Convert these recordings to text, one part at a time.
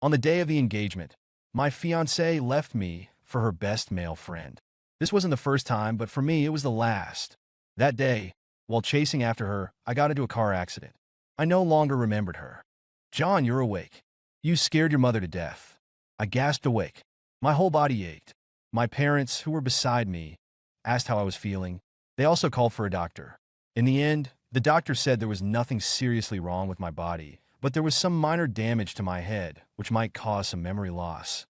On the day of the engagement, my fiancée left me for her best male friend. This wasn't the first time, but for me, it was the last. That day, while chasing after her, I got into a car accident. I no longer remembered her. John, you're awake. You scared your mother to death. I gasped awake. My whole body ached. My parents, who were beside me, asked how I was feeling. They also called for a doctor. In the end, the doctor said there was nothing seriously wrong with my body, but there was some minor damage to my head, which might cause some memory loss.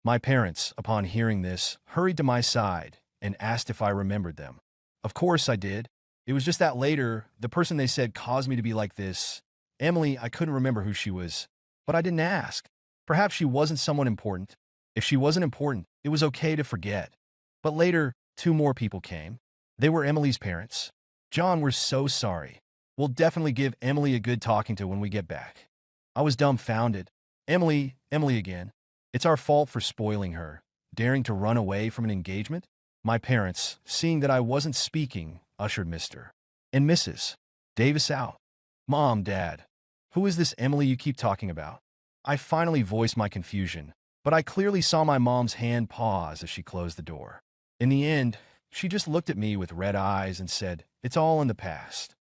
My parents, upon hearing this, hurried to my side and asked if I remembered them. Of course I did. It was just that later, the person they said caused me to be like this. Emily, I couldn't remember who she was, but I didn't ask. Perhaps she wasn't someone important. If she wasn't important, it was okay to forget. But later, two more people came. They were Emily's parents. John, we're so sorry. We'll definitely give Emily a good talking to when we get back. I was dumbfounded. Emily again. It's our fault for spoiling her, daring to run away from an engagement? My parents, seeing that I wasn't speaking, ushered Mr. and Mrs. Davis out. Mom, Dad, who is this Emily you keep talking about? I finally voiced my confusion, but I clearly saw my mom's hand pause as she closed the door. In the end, she just looked at me with red eyes and said, "It's all in the past."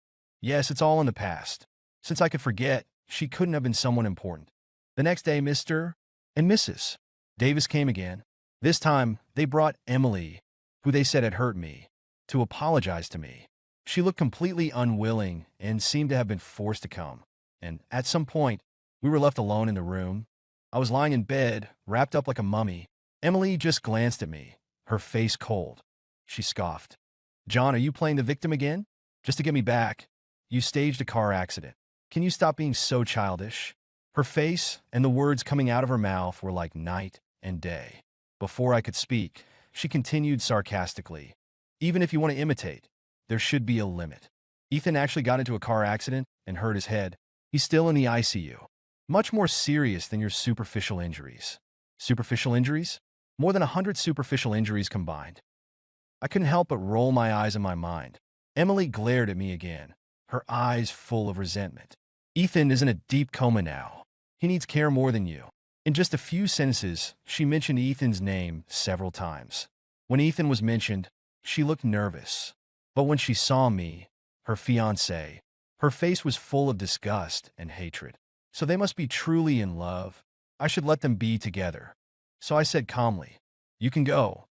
Yes, it's all in the past. Since I could forget, she couldn't have been someone important. The next day, Mr. and Mrs. Davis came again. This time, they brought Emily, who they said had hurt me, to apologize to me. She looked completely unwilling and seemed to have been forced to come. And at some point, we were left alone in the room. I was lying in bed, wrapped up like a mummy. Emily just glanced at me, her face cold. She scoffed. "John, are you playing the victim again? Just to get me back? You staged a car accident. Can you stop being so childish?" Her face and the words coming out of her mouth were like night and day. Before I could speak, she continued sarcastically. "Even if you want to imitate, there should be a limit. Ethan actually got into a car accident and hurt his head. He's still in the ICU. Much more serious than your superficial injuries." Superficial injuries? More than 100 superficial injuries combined. I couldn't help but roll my eyes in my mind. Emily glared at me again, her eyes full of resentment. "Ethan is in a deep coma now. He needs care more than you." In just a few sentences, she mentioned Ethan's name several times. When Ethan was mentioned, she looked nervous. But when she saw me, her fiancé, her face was full of disgust and hatred. So they must be truly in love. I should let them be together. So I said calmly, "You can go."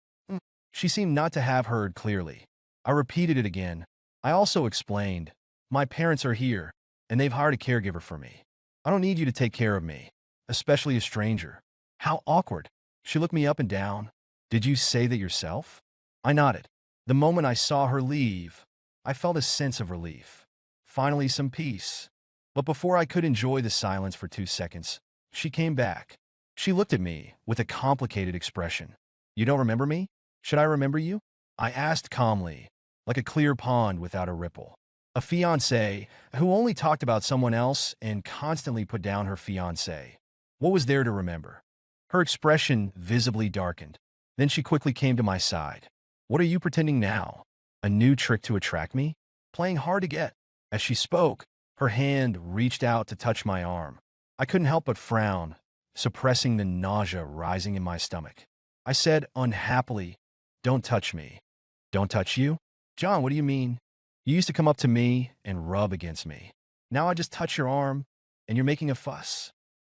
She seemed not to have heard clearly. I repeated it again. I also explained, "My parents are here, and they've hired a caregiver for me. I don't need you to take care of me, especially a stranger." How awkward. She looked me up and down. "Did you say that yourself?" I nodded. The moment I saw her leave, I felt a sense of relief. Finally, some peace. But before I could enjoy the silence for 2 seconds, she came back. She looked at me with a complicated expression. "You don't remember me? Should I remember you?" I asked calmly, like a clear pond without a ripple. A fiancé who only talked about someone else and constantly put down her fiancé. What was there to remember? Her expression visibly darkened. Then she quickly came to my side. "What are you pretending now? A new trick to attract me? Playing hard to get?" As she spoke, her hand reached out to touch my arm. I couldn't help but frown, suppressing the nausea rising in my stomach. I said unhappily, "Don't touch me." "Don't touch you?" "John, what do you mean? You used to come up to me and rub against me. Now I just touch your arm, and you're making a fuss.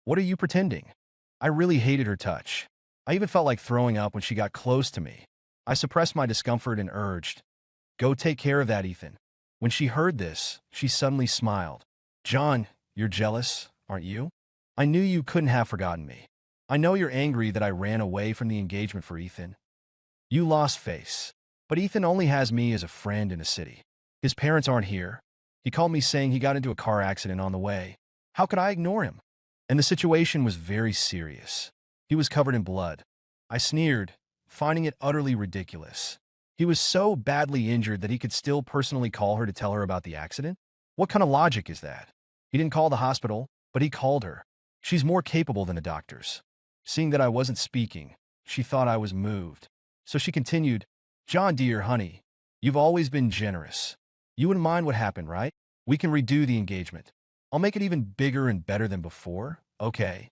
What are you pretending?" I really hated her touch. I even felt like throwing up when she got close to me. I suppressed my discomfort and urged, "Go take care of that, Ethan." When she heard this, she suddenly smiled. "John, you're jealous, aren't you? I knew you couldn't have forgotten me. I know you're angry that I ran away from the engagement for Ethan. You lost face. But Ethan only has me as a friend in the city. His parents aren't here. He called me saying he got into a car accident on the way. How could I ignore him? And the situation was very serious. He was covered in blood. I sneered, finding it utterly ridiculous. He was so badly injured that he could still personally call her to tell her about the accident? What kind of logic is that? He didn't call the hospital, but he called her. She's more capable than the doctors. Seeing that I wasn't speaking, she thought I was moved. So she continued, "John, dear honey, you've always been generous. You wouldn't mind what happened, right? We can redo the engagement. I'll make it even bigger and better than before, okay?"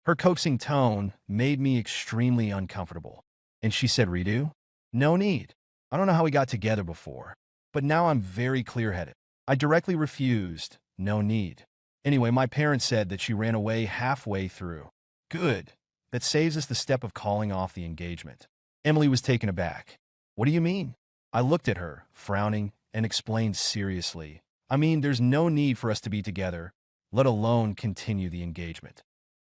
Her coaxing tone made me extremely uncomfortable. And she said, redo? No need. I don't know how we got together before, but now I'm very clear-headed. I directly refused. No need. Anyway, my parents said that she ran away halfway through. Good. That saves us the step of calling off the engagement. Emily was taken aback. What do you mean? I looked at her, frowning, and explained seriously. I mean, there's no need for us to be together, let alone continue the engagement.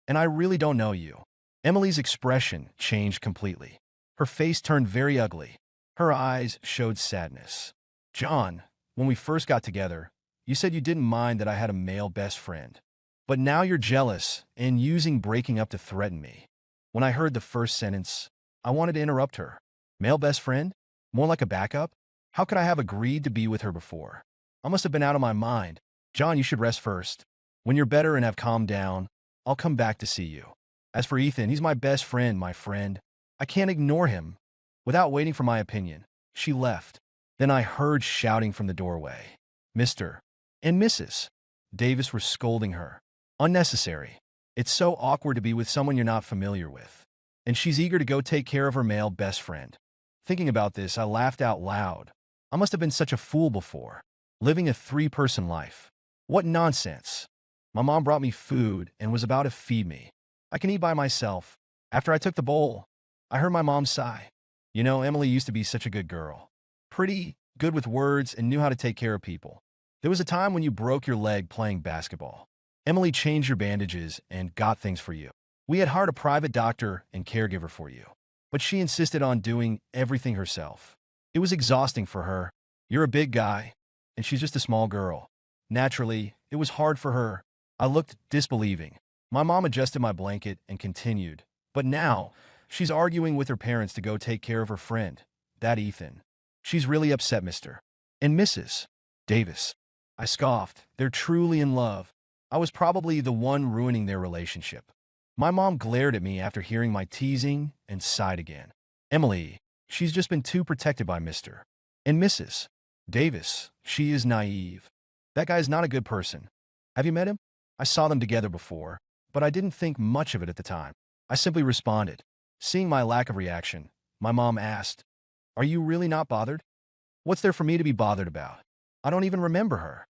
And I really don't know you. Emily's expression changed completely. Her face turned very ugly. Her eyes showed sadness. John, when we first got together, you said you didn't mind that I had a male best friend. But now you're jealous and using breaking up to threaten me. When I heard the first sentence, I wanted to interrupt her. Male best friend? More like a backup? How could I have agreed to be with her before? I must have been out of my mind. John, you should rest first. When you're better and have calmed down, I'll come back to see you. As for Ethan, he's my best friend, my friend. I can't ignore him. Without waiting for my opinion, she left. Then I heard shouting from the doorway. Mr. and Mrs. Davis were scolding her. Unnecessary. It's so awkward to be with someone you're not familiar with. And she's eager to go take care of her male best friend. Thinking about this, I laughed out loud. I must have been such a fool before. Living a three-person life. What nonsense. My mom brought me food and was about to feed me. I can eat by myself. After I took the bowl, I heard my mom sigh. You know, Emily used to be such a good girl. Pretty, good with words, and knew how to take care of people. There was a time when you broke your leg playing basketball. Emily changed your bandages and got things for you. We had hired a private doctor and caregiver for you. But she insisted on doing everything herself. It was exhausting for her. You're a big guy, and she's just a small girl. Naturally, it was hard for her. I looked disbelieving. My mom adjusted my blanket and continued. But now, she's arguing with her parents to go take care of her friend, that Ethan. She's really upset, Mr. and Mrs. Davis. I scoffed. They're truly in love. I was probably the one ruining their relationship. My mom glared at me after hearing my teasing and sighed again. Emily, she's just been too protected by Mr. and Mrs. Davis. She is naive. That guy's not a good person. Have you met him? I saw them together before, but I didn't think much of it at the time. I simply responded. Seeing my lack of reaction, my mom asked, Are you really not bothered? What's there for me to be bothered about? I don't even remember her.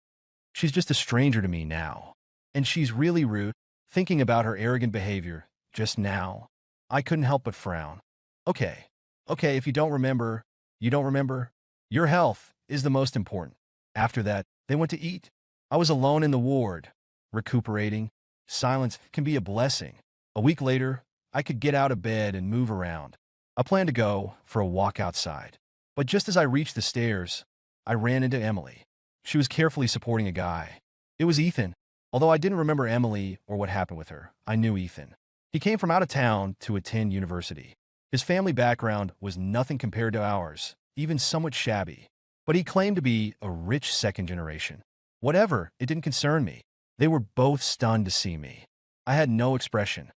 She's just a stranger to me now. And she's really rude. Thinking about her arrogant behavior just now, I couldn't help but frown. Okay, if you don't remember, you don't remember. Your health is the most important. After that, they went to eat. I was alone in the ward, recuperating. Silence can be a blessing. A week later, I could get out of bed and move around. I planned to go for a walk outside. But just as I reached the stairs, I ran into Emily. She was carefully supporting a guy. It was Ethan. Although I didn't remember Emily or what happened with her, I knew Ethan. He came from out of town to attend university. His family background was nothing compared to ours, even somewhat shabby. But he claimed to be a rich second generation. Whatever, it didn't concern me. They were both stunned to see me. I had no expression.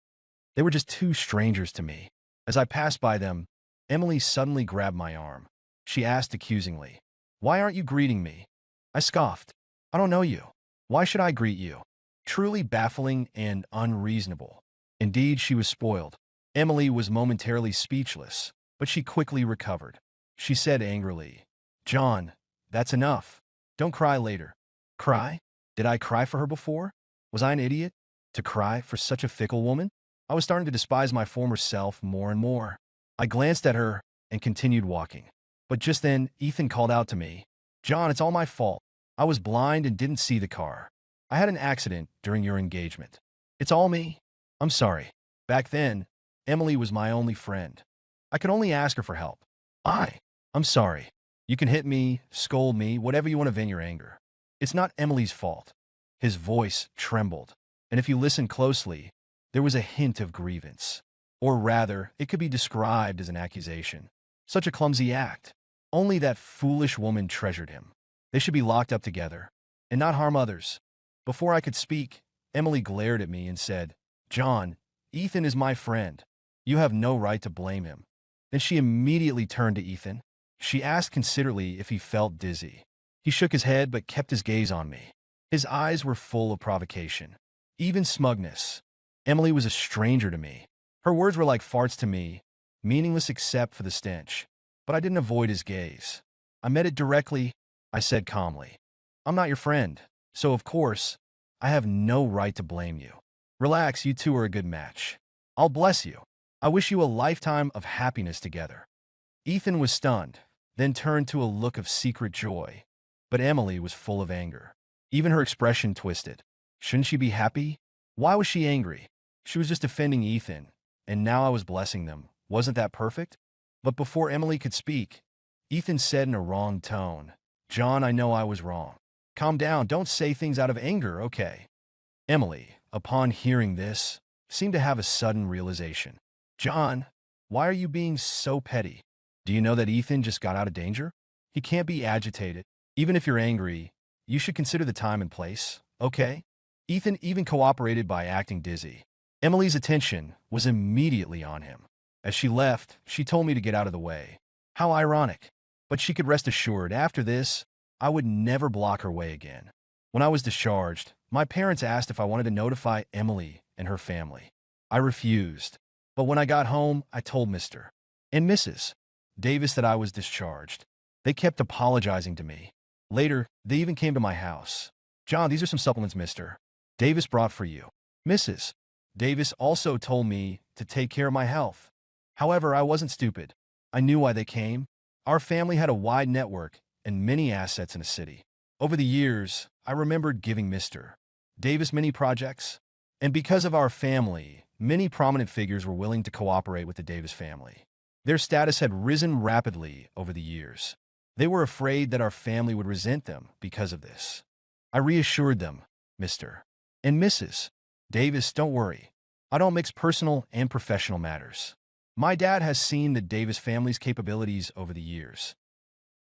They were just two strangers to me. As I passed by them, Emily suddenly grabbed my arm. She asked accusingly, Why aren't you greeting me? I scoffed. I don't know you. Why should I greet you? Truly baffling and unreasonable. Indeed, she was spoiled. Emily was momentarily speechless, but she quickly recovered. She said angrily, John, that's enough. Don't cry later. Cry? Did I cry for her before? Was I an idiot? To cry for such a fickle woman? I was starting to despise my former self more and more. I glanced at her and continued walking. But just then, Ethan called out to me, John, it's all my fault. I was blind and didn't see the car. I had an accident during your engagement. It's all me. I'm sorry. Back then, Emily was my only friend. I could only ask her for help. I'm sorry. You can hit me, scold me, whatever you want to vent your anger. It's not Emily's fault. His voice trembled, and if you listen closely, there was a hint of grievance. Or rather, it could be described as an accusation. Such a clumsy act. Only that foolish woman treasured him. They should be locked up together, and not harm others. Before I could speak, Emily glared at me and said, John, Ethan is my friend. You have no right to blame him. Then she immediately turned to Ethan. She asked considerately if he felt dizzy. He shook his head but kept his gaze on me. His eyes were full of provocation, even smugness. Emily was a stranger to me. Her words were like farts to me, meaningless except for the stench. But I didn't avoid his gaze. I met it directly. I said calmly, "I'm not your friend, so of course, I have no right to blame you. Relax, you two are a good match. I'll bless you. I wish you a lifetime of happiness together." Ethan was stunned, then turned to a look of secret joy. But Emily was full of anger. Even her expression twisted. Shouldn't she be happy? Why was she angry? She was just defending Ethan, and now I was blessing them. Wasn't that perfect? But before Emily could speak, Ethan said in a wrong tone, "John, I know I was wrong. Calm down, don't say things out of anger, okay?" Emily, upon hearing this, seemed to have a sudden realization. "John, why are you being so petty? Do you know that Ethan just got out of danger? He can't be agitated. Even if you're angry, you should consider the time and place, okay?" Ethan even cooperated by acting dizzy. Emily's attention was immediately on him. As she left, she told me to get out of the way. How ironic. But she could rest assured after this, I would never block her way again. When I was discharged, my parents asked if I wanted to notify Emily and her family. I refused. But when I got home, I told Mr. and Mrs. Davis that I was discharged. They kept apologizing to me. Later, they even came to my house. "John, these are some supplements Mr. Davis brought for you." Mrs. Davis also told me to take care of my health. However, I wasn't stupid. I knew why they came. Our family had a wide network and many assets in the city. Over the years, I remembered giving Mr. Davis many projects. And because of our family, many prominent figures were willing to cooperate with the Davis family. Their status had risen rapidly over the years. They were afraid that our family would resent them because of this. I reassured them, "Mr. and Mrs. Davis, don't worry. I don't mix personal and professional matters. My dad has seen the Davis family's capabilities over the years."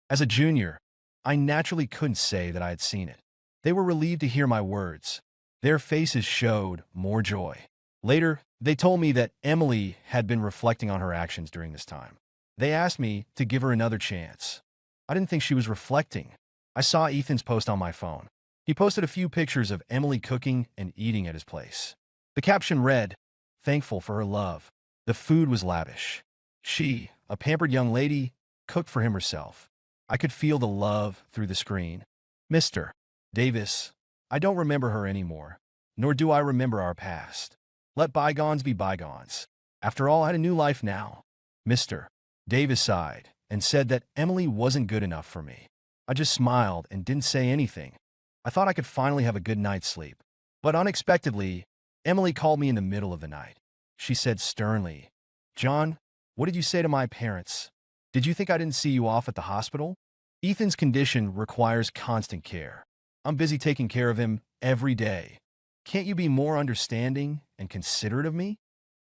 As a junior, I naturally couldn't say that I had seen it. They were relieved to hear my words. Their faces showed more joy. Later, they told me that Emily had been reflecting on her actions during this time. They asked me to give her another chance. I didn't think she was reflecting. I saw Ethan's post on my phone. He posted a few pictures of Emily cooking and eating at his place. The caption read, "Thankful for her love." The food was lavish. She, a pampered young lady, cooked for him herself. I could feel the love through the screen. "Mr. Davis, I don't remember her anymore, nor do I remember our past. Let bygones be bygones. After all, I had a new life now." Mr. Davis sighed and said that Emily wasn't good enough for me. I just smiled and didn't say anything. I thought I could finally have a good night's sleep. But unexpectedly, Emily called me in the middle of the night. She said sternly, "John, what did you say to my parents? Did you think I didn't see you off at the hospital? Ethan's condition requires constant care. I'm busy taking care of him every day. Can't you be more understanding and considerate of me?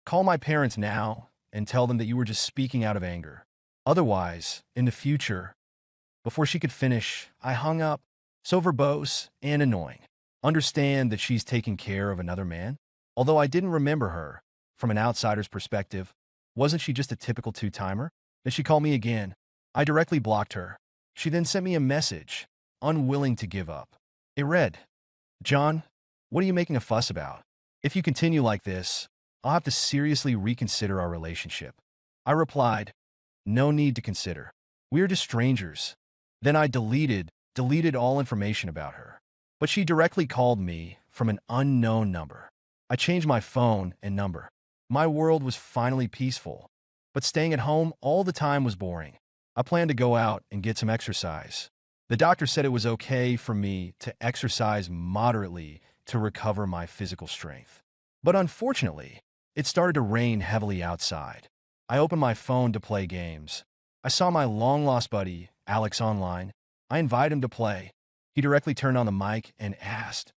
Call my parents now and tell them that you were just speaking out of anger. Otherwise, in the future..." Before she could finish, I hung up. So verbose and annoying. Understand that she's taking care of another man? Although I didn't remember her, from an outsider's perspective, wasn't she just a typical two-timer? Then she called me again. I directly blocked her. She then sent me a message, unwilling to give up. It read, "John, what are you making a fuss about? If you continue like this, I'll have to seriously reconsider our relationship." I replied, "No need to consider. We are just strangers." Then I deleted all information about her. But she directly called me from an unknown number. I changed my phone and number. My world was finally peaceful. But staying at home all the time was boring. I planned to go out and get some exercise. The doctor said it was okay for me to exercise moderately to recover my physical strength. But unfortunately, it started to rain heavily outside. I opened my phone to play games. I saw my long-lost buddy, Alex, online. I invited him to play. He directly turned on the mic and asked,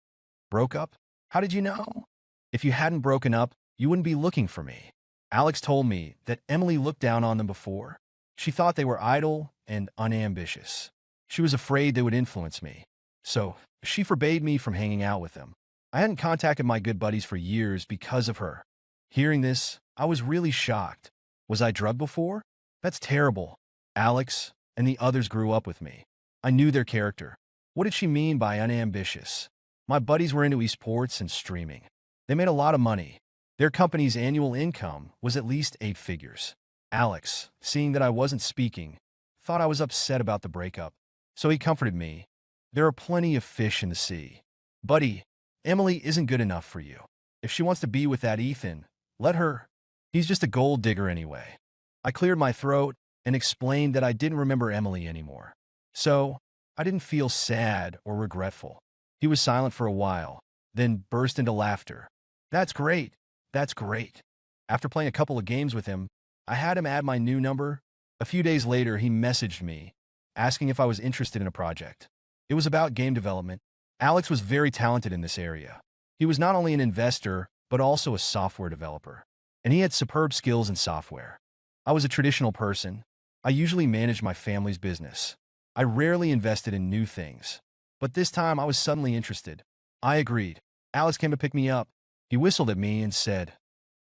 "Broke up? How did you know? If you hadn't broken up, you wouldn't be looking for me." Alex told me that Emily looked down on them before. She thought they were idle and unambitious. She was afraid they would influence me. So, she forbade me from hanging out with them. I hadn't contacted my good buddies for years because of her. Hearing this, I was really shocked. Was I drugged before? That's terrible. Alex and the others grew up with me. I knew their character. What did she mean by unambitious? My buddies were into esports and streaming. They made a lot of money. Their company's annual income was at least 8 figures. Alex, seeing that I wasn't speaking, thought I was upset about the breakup, so he comforted me. There are plenty of fish in the sea. Buddy, Emily isn't good enough for you. If she wants to be with that Ethan, let her. He's just a gold digger anyway. I cleared my throat and explained that I didn't remember Emily anymore. So, I didn't feel sad or regretful. He was silent for a while, then burst into laughter. That's great. That's great. After playing a couple of games with him, I had him add my new number. A few days later, he messaged me, asking if I was interested in a project. It was about game development. Alex was very talented in this area. He was not only an investor, but also a software developer. And he had superb skills in software. I was a traditional person. I usually managed my family's business. I rarely invested in new things. But this time I was suddenly interested. I agreed. Alex came to pick me up. He whistled at me and said,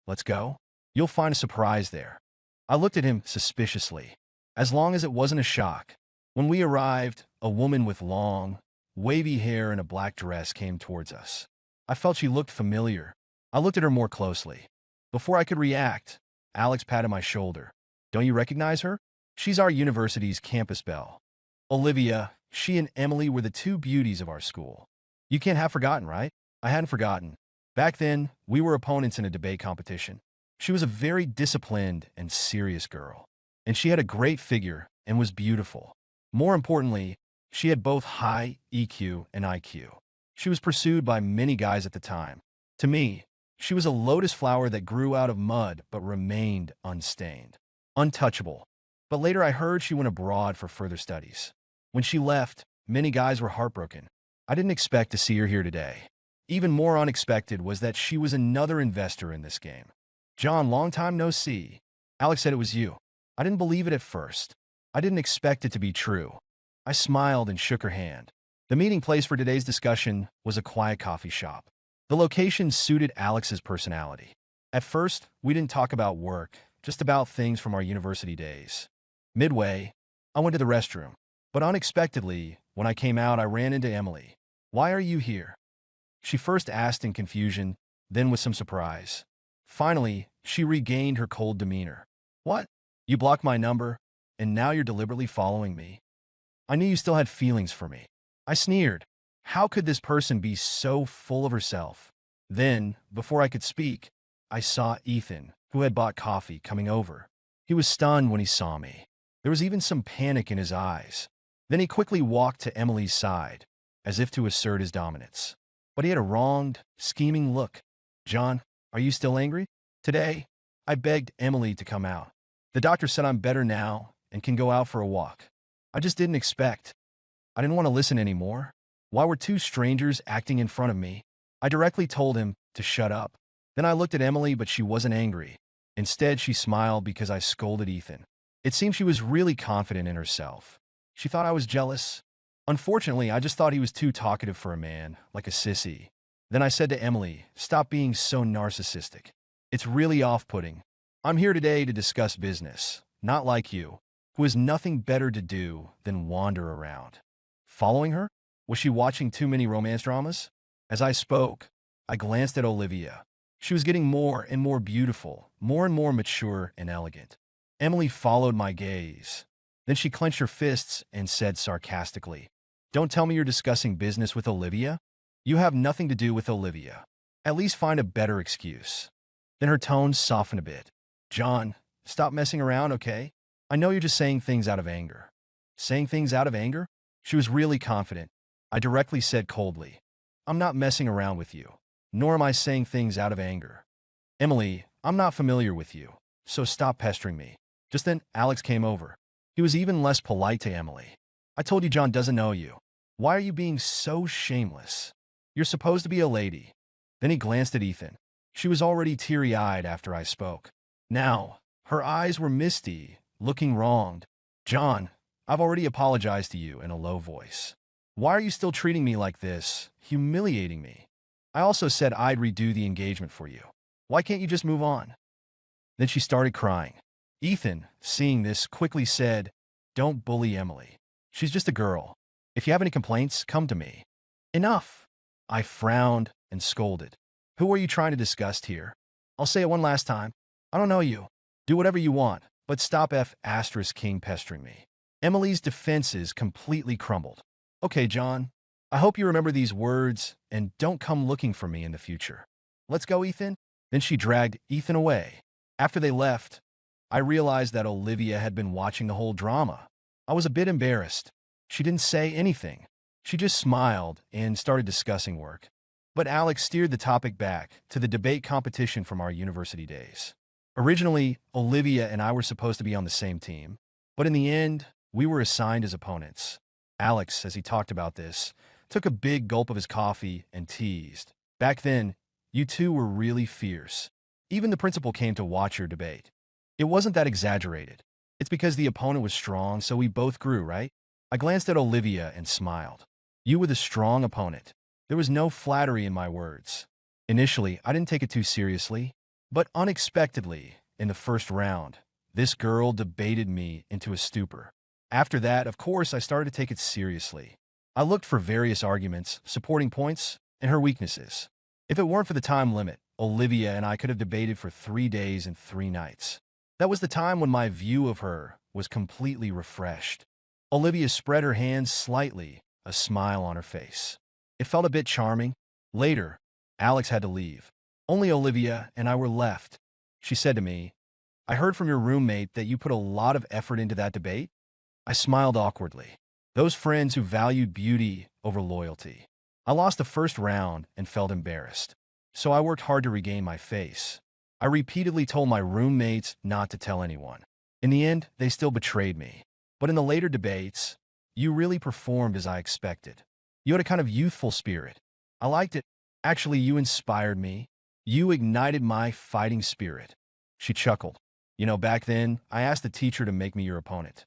"Let's go. You'll find a surprise there." I looked at him suspiciously, as long as it wasn't a shock. When we arrived, a woman with long, wavy hair and a black dress came towards us. I felt she looked familiar. I looked at her more closely. Before I could react, Alex patted my shoulder. "Don't you recognize her? She's our university's campus belle. Olivia, she and Emily were the two beauties of our school." You can't have forgotten, right? I hadn't forgotten. Back then, we were opponents in a debate competition. She was a very disciplined and serious girl, and she had a great figure and was beautiful. More importantly, she had both high EQ and IQ. She was pursued by many guys at the time. To me, she was a lotus flower that grew out of mud but remained unstained, untouchable. But later I heard she went abroad for further studies. When she left, many guys were heartbroken. I didn't expect to see her here today. Even more unexpected was that she was another investor in this game. "John, long time no see." Alex said it was you. I didn't believe it at first. I didn't expect it to be true. I smiled and shook her hand. The meeting place for today's discussion was a quiet coffee shop. The location suited Alex's personality. At first, we didn't talk about work, just about things from our university days. Midway, I went to the restroom. But unexpectedly, when I came out, I ran into Emily. "Why are you here?" She first asked in confusion, then with some surprise. Finally, she regained her cold demeanor. "What? You blocked my number, and now you're deliberately following me?" I knew you still had feelings for me. I sneered. How could this person be so full of herself? Then, before I could speak, I saw Ethan, who had bought coffee, coming over. He was stunned when he saw me. There was even some panic in his eyes. Then he quickly walked to Emily's side, as if to assert his dominance. But he had a wronged, scheming look. "John, are you still angry?" "Today, I begged Emily to come out. The doctor said I'm better now and can go out for a walk. I just didn't expect. I didn't want to listen anymore. Why were two strangers acting in front of me?" I directly told him to shut up. Then I looked at Emily, but she wasn't angry. Instead, she smiled because I scolded Ethan. It seemed she was really confident in herself. She thought I was jealous. Unfortunately, I just thought he was too talkative for a man, like a sissy. Then I said to Emily, "Stop being so narcissistic. It's really off-putting. I'm here today to discuss business, not like you, who has nothing better to do than wander around." Following her? Was she watching too many romance dramas? As I spoke, I glanced at Olivia. She was getting more and more beautiful, more and more mature and elegant. Emily followed my gaze. Then she clenched her fists and said sarcastically, "Don't tell me you're discussing business with Olivia. You have nothing to do with Olivia. At least find a better excuse." Then her tone softened a bit. "John, stop messing around, okay? I know you're just saying things out of anger." Saying things out of anger? She was really confident. I directly said coldly, "I'm not messing around with you, nor am I saying things out of anger. Emily, I'm not familiar with you, so stop pestering me." Just then, Alex came over. He was even less polite to Emily. "I told you John doesn't know you. Why are you being so shameless? You're supposed to be a lady." Then he glanced at Ethan. She was already teary-eyed after I spoke. Now, her eyes were misty, looking wronged. "John, I've already apologized to you," in a low voice. "Why are you still treating me like this, humiliating me? I also said I'd redo the engagement for you. Why can't you just move on?" Then she started crying. Ethan, seeing this, quickly said, "Don't bully Emily. She's just a girl. If you have any complaints, come to me." "Enough." I frowned and scolded. "Who are you trying to disgust here?" I'll say it one last time. I don't know you. Do whatever you want, but stop King pestering me. Emily's defenses completely crumbled. Okay, John. I hope you remember these words and don't come looking for me in the future. Let's go, Ethan. Then she dragged Ethan away. After they left, I realized that Olivia had been watching the whole drama. I was a bit embarrassed. She didn't say anything. She just smiled and started discussing work. But Alex steered the topic back to the debate competition from our university days. Originally, Olivia and I were supposed to be on the same team, but in the end, we were assigned as opponents. Alex, as he talked about this, took a big gulp of his coffee and teased. Back then, you two were really fierce. Even the principal came to watch your debate. It wasn't that exaggerated. It's because the opponent was strong, so we both grew, right? I glanced at Olivia and smiled. You were the strong opponent. There was no flattery in my words. Initially, I didn't take it too seriously, but unexpectedly, in the first round, this girl debated me into a stupor. After that, of course, I started to take it seriously. I looked for various arguments, supporting points, and her weaknesses. If it weren't for the time limit, Olivia and I could have debated for 3 days and 3 nights. That was the time when my view of her was completely refreshed. Olivia spread her hands slightly, a smile on her face. It felt a bit charming. Later, Alex had to leave. Only Olivia and I were left. She said to me, I heard from your roommate that you put a lot of effort into that debate. I smiled awkwardly. Those friends who valued beauty over loyalty. I lost the first round and felt embarrassed. So I worked hard to regain my face. I repeatedly told my roommates not to tell anyone. In the end, they still betrayed me. But in the later debates, you really performed as I expected. You had a kind of youthful spirit. I liked it. Actually, you inspired me. You ignited my fighting spirit. She chuckled. You know, back then, I asked the teacher to make me your opponent.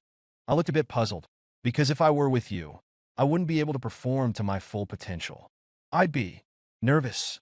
I looked a bit puzzled, because if I were with you, I wouldn't be able to perform to my full potential. I'd be nervous.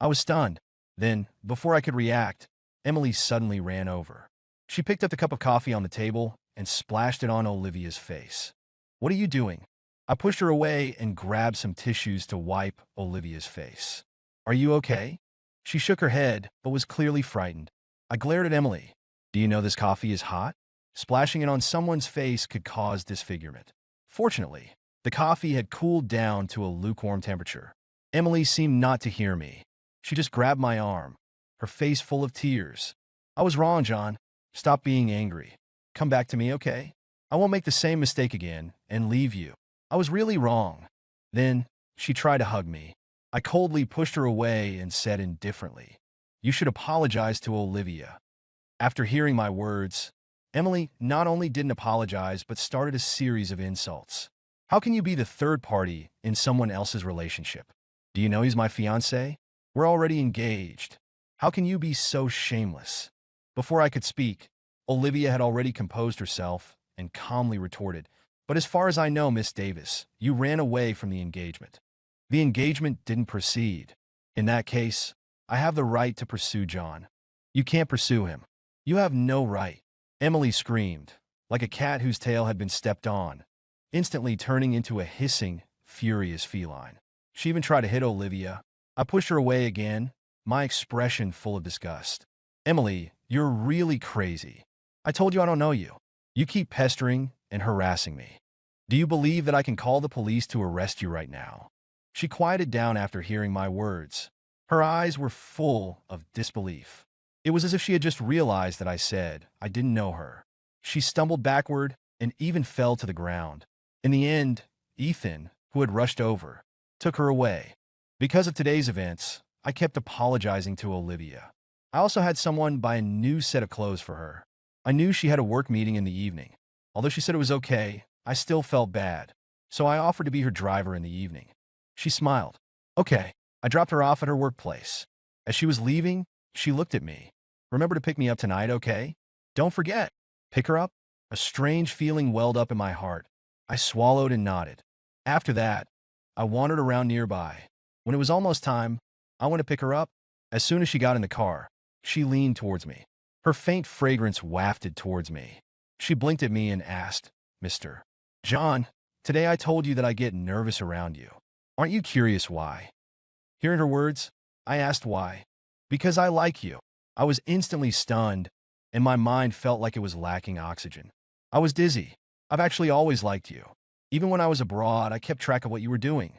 I was stunned. Then, before I could react, Emily suddenly ran over. She picked up the cup of coffee on the table and splashed it on Olivia's face. What are you doing? I pushed her away and grabbed some tissues to wipe Olivia's face. Are you okay? She shook her head, but was clearly frightened. I glared at Emily. Do you know this coffee is hot? Splashing it on someone's face could cause disfigurement. Fortunately, the coffee had cooled down to a lukewarm temperature. Emily seemed not to hear me. She just grabbed my arm, her face full of tears. I was wrong, John. Stop being angry. Come back to me, okay? I won't make the same mistake again and leave you. I was really wrong. Then, she tried to hug me. I coldly pushed her away and said indifferently, You should apologize to Olivia. After hearing my words, Emily not only didn't apologize but started a series of insults. How can you be the third party in someone else's relationship? Do you know he's my fiancé? We're already engaged. How can you be so shameless? Before I could speak, Olivia had already composed herself and calmly retorted, But as far as I know, Miss Davis, you ran away from the engagement. The engagement didn't proceed. In that case, I have the right to pursue John. You can't pursue him. You have no right. Emily screamed, like a cat whose tail had been stepped on, instantly turning into a hissing, furious feline. She even tried to hit Olivia. I pushed her away again, my expression full of disgust. Emily, you're really crazy. I told you I don't know you. You keep pestering and harassing me. Do you believe that I can call the police to arrest you right now? She quieted down after hearing my words. Her eyes were full of disbelief. It was as if she had just realized that I said I didn't know her. She stumbled backward and even fell to the ground. In the end, Ethan, who had rushed over, took her away. Because of today's events, I kept apologizing to Olivia. I also had someone buy a new set of clothes for her. I knew she had a work meeting in the evening. Although she said it was okay, I still felt bad, so I offered to be her driver in the evening. She smiled. Okay. I dropped her off at her workplace. As she was leaving, she looked at me. Remember to pick me up tonight, okay? Don't forget. Pick her up? A strange feeling welled up in my heart. I swallowed and nodded. After that, I wandered around nearby. When it was almost time, I went to pick her up. As soon as she got in the car, she leaned towards me. Her faint fragrance wafted towards me. She blinked at me and asked, Mr. John, today I told you that I get nervous around you. Aren't you curious why? Hearing her words, I asked why. Because I like you. I was instantly stunned, and my mind felt like it was lacking oxygen. I was dizzy. I've actually always liked you. Even when I was abroad, I kept track of what you were doing.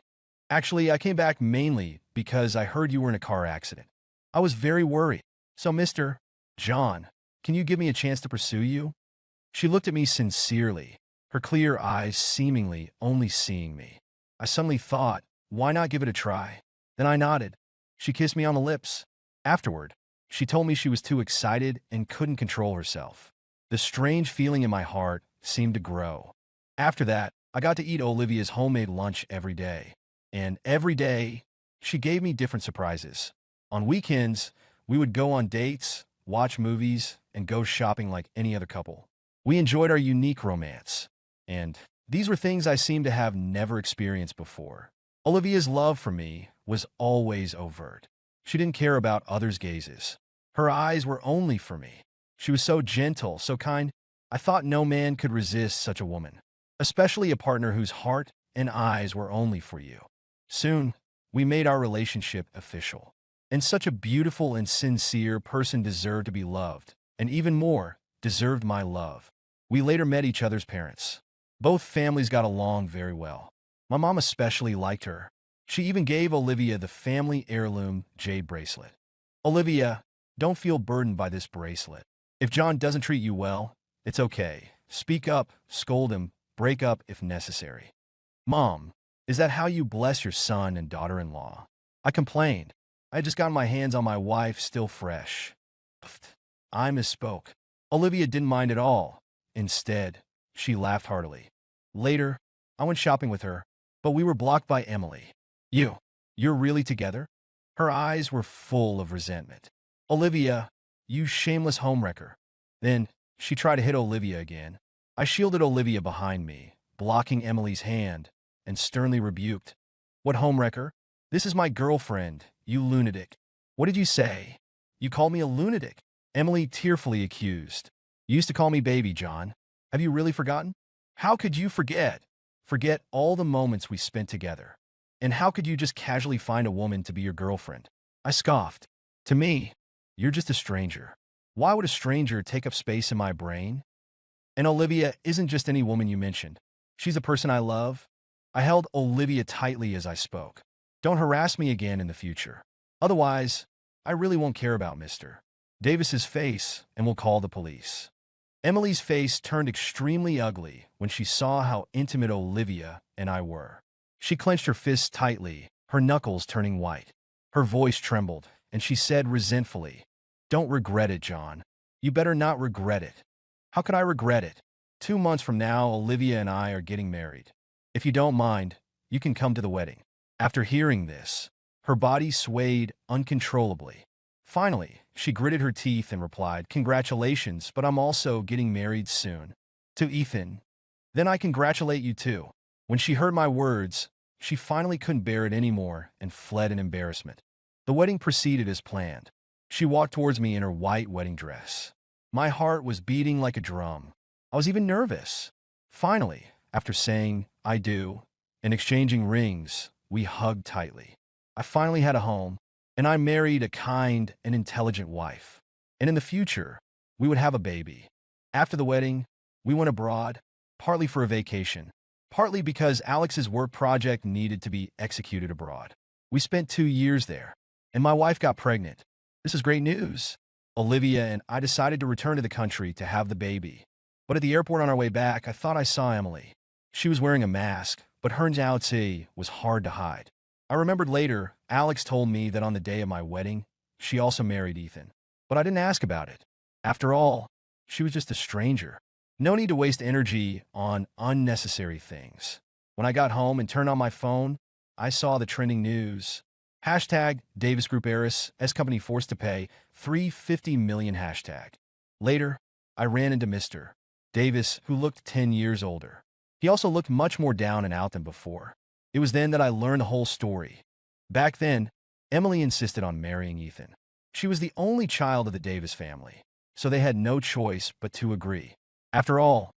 Actually, I came back mainly because I heard you were in a car accident. I was very worried. So, Mr. John, can you give me a chance to pursue you? She looked at me sincerely, her clear eyes seemingly only seeing me. I suddenly thought, why not give it a try? Then I nodded. She kissed me on the lips. Afterward, she told me she was too excited and couldn't control herself. The strange feeling in my heart seemed to grow. After that, I got to eat Olivia's homemade lunch every day. And every day, she gave me different surprises. On weekends, we would go on dates, watch movies, and go shopping like any other couple. We enjoyed our unique romance. And these were things I seemed to have never experienced before. Olivia's love for me was always overt. She didn't care about others' gazes. Her eyes were only for me. She was so gentle, so kind. I thought no man could resist such a woman, especially a partner whose heart and eyes were only for you. Soon, we made our relationship official. And such a beautiful and sincere person deserved to be loved, and even more, deserved my love. We later met each other's parents. Both families got along very well. My mom especially liked her. She even gave Olivia the family heirloom jade bracelet. Olivia, don't feel burdened by this bracelet. If John doesn't treat you well, it's okay. Speak up, scold him, break up if necessary. Mom, is that how you bless your son and daughter-in-law? I complained. I had just gotten my hands on my wife, still fresh. I misspoke. Olivia didn't mind at all. Instead, she laughed heartily. Later, I went shopping with her, but we were blocked by Emily. You're really together? Her eyes were full of resentment. Olivia, you shameless homewrecker. Then, she tried to hit Olivia again. I shielded Olivia behind me, blocking Emily's hand, and sternly rebuked. What homewrecker? This is my girlfriend, you lunatic. What did you say? You called me a lunatic? Emily tearfully accused. You used to call me baby, John. Have you really forgotten? How could you forget? Forget all the moments we spent together. And how could you just casually find a woman to be your girlfriend? I scoffed. To me, you're just a stranger. Why would a stranger take up space in my brain? And Olivia isn't just any woman you mentioned. She's a person I love. I held Olivia tightly as I spoke. Don't harass me again in the future. Otherwise, I really won't care about Mr. Davis's face and will call the police. Emily's face turned extremely ugly when she saw how intimate Olivia and I were. She clenched her fists tightly, her knuckles turning white. Her voice trembled, and she said resentfully, Don't regret it, John. You better not regret it. How could I regret it? 2 months from now, Olivia and I are getting married. If you don't mind, you can come to the wedding. After hearing this, her body swayed uncontrollably. Finally, she gritted her teeth and replied, Congratulations, but I'm also getting married soon. To Ethan. Then I congratulate you too. When she heard my words, she finally couldn't bear it anymore and fled in embarrassment. The wedding proceeded as planned. She walked towards me in her white wedding dress. My heart was beating like a drum. I was even nervous. Finally, after saying, I do, and exchanging rings, we hugged tightly. I finally had a home, and I married a kind and intelligent wife. And in the future, we would have a baby. After the wedding, we went abroad, partly for a vacation, partly because Alex's work project needed to be executed abroad. We spent 2 years there, and my wife got pregnant. This is great news. Olivia and I decided to return to the country to have the baby. But at the airport on our way back, I thought I saw Emily. She was wearing a mask, but her naivete was hard to hide. I remembered later, Alex told me that on the day of my wedding, she also married Ethan. But I didn't ask about it. After all, she was just a stranger. No need to waste energy on unnecessary things. When I got home and turned on my phone, I saw the trending news. Hashtag Davis Group heiress, S company forced to pay $350 million hashtag. Later, I ran into Mr. Davis, who looked 10 years older. He also looked much more down and out than before. It was then that I learned the whole story. Back then, Emily insisted on marrying Ethan. She was the only child of the Davis family, so they had no choice but to agree. After all,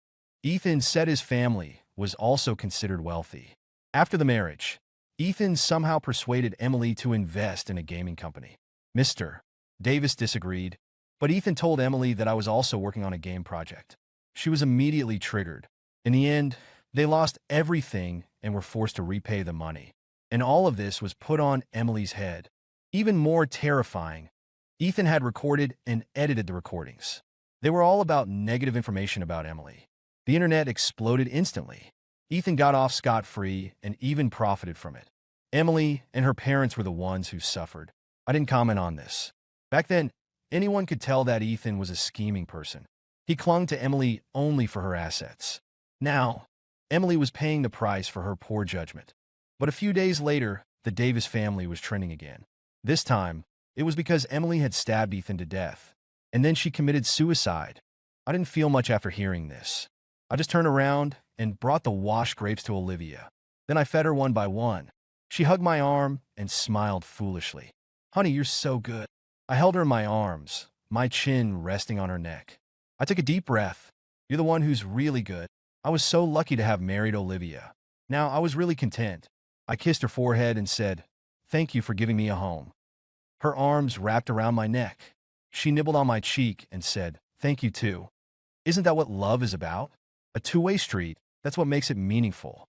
Ethan said his family was also considered wealthy. After the marriage, Ethan somehow persuaded Emily to invest in a gaming company. Mr. Davis disagreed, But Ethan told Emily that I was also working on a game project. She was immediately triggered. In the end, they lost everything and were forced to repay the money. And all of this was put on Emily's head. Even more terrifying, Ethan had recorded and edited the recordings. They were all about negative information about Emily. The internet exploded instantly. Ethan got off scot-free and even profited from it. Emily and her parents were the ones who suffered. I didn't comment on this. Back then, anyone could tell that Ethan was a scheming person. He clung to Emily only for her assets. Now, Emily was paying the price for her poor judgment. But a few days later, the Davis family was trending again. This time, it was because Emily had stabbed Ethan to death, and then she committed suicide. I didn't feel much after hearing this. I just turned around and brought the washed grapes to Olivia. Then I fed her one by one. She hugged my arm and smiled foolishly. "Honey, you're so good." I held her in my arms, my chin resting on her neck. I took a deep breath. "You're the one who's really good." I was so lucky to have married Olivia. Now I was really content. I kissed her forehead and said, "Thank you for giving me a home." Her arms wrapped around my neck. She nibbled on my cheek and said, "Thank you too." Isn't that what love is about? A two-way street. That's what makes it meaningful.